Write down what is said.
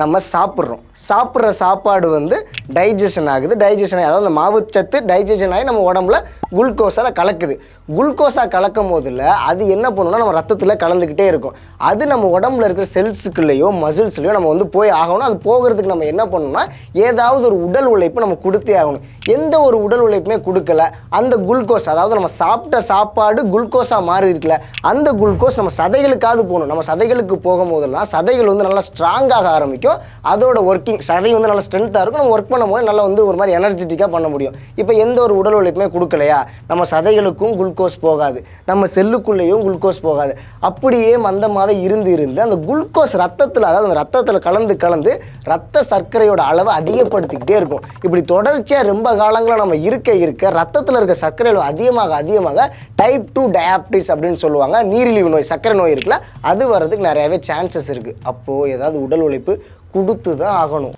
நம்ம சாப்பிட்ற சாப்பாடு வந்து டைஜஷன் ஆகுது. டைஜஷன் ஆகி அதாவது அந்த மாவுச்சத்து டைஜஷன் ஆகி நம்ம உடம்புல குளுக்கோஸாக கலக்குது. குளுக்கோஸாக கலக்கும் போதில் அது என்ன பண்ணுன்னா நம்ம ரத்தத்தில் கலந்துக்கிட்டே இருக்கும். அது நம்ம உடம்புல இருக்கிற செல்ஸுக்குள்ளேயோ மசில்ஸ்லையோ நம்ம வந்து போய் ஆகணும். அது போகிறதுக்கு நம்ம என்ன பண்ணணும்னா ஏதாவது ஒரு உடல் உழைப்பு நம்ம கொடுத்தே ஆகணும். எந்த ஒரு உடல் உழைப்புமே கொடுக்கல, அந்த குளுக்கோஸ் அதாவது நம்ம சாப்பிட்ட சாப்பாடு குளுக்கோஸாக மாறி இருக்குல்ல, அந்த குளுக்கோஸ் நம்ம சதைகளுக்காவது போகணும். நம்ம சதைகளுக்கு போகும்போதெல்லாம் சதைகள் வந்து நல்லா ஸ்ட்ராங்காக ஆரம்பிக்கும். அதோட ஒர்க்கிங் சதை வந்து நல்லா ஸ்ட்ரென்த்தாக இருக்கும். நம்ம ஒர்க் பண்ணும்போது நல்லா வந்து ஒரு மாதிரி எனர்ஜெட்டிக்காக பண்ண முடியும். இப்போ எந்த ஒரு உடல் உழைப்புமே கொடுக்கலையா, நம்ம சதைகளுக்கும் குளுக்கோஸ் போகாது, நம்ம செல்லுக்குள்ளேயும் குளுக்கோஸ் போகாது. அப்படியே மந்தமாகவே இருந்து அந்த குளுக்கோஸ் ரத்தத்தில் அதாவது அந்த ரத்தத்தில் கலந்து ரத்த சர்க்கரையோட அளவை அதிகப்படுத்திக்கிட்டே இருக்கும். இப்படி தொடர்ச்சியாக ரொம்ப காலங்களாக நம்ம இருக்க ரத்தத்தில் இருக்க சர்க்கரை அதிகமாக டைப் 2 டயாபிட்டிஸ் அப்படின்னு சொல்லுவாங்க. நீரிழிவு நோய், சர்க்கரை நோய் இருக்குல்ல, அது வர்றதுக்கு நிறையவே சான்சஸ் இருக்குது. அப்போது ஏதாவது உடல் உழைப்பு கொடுத்து தான் ஆகணும்.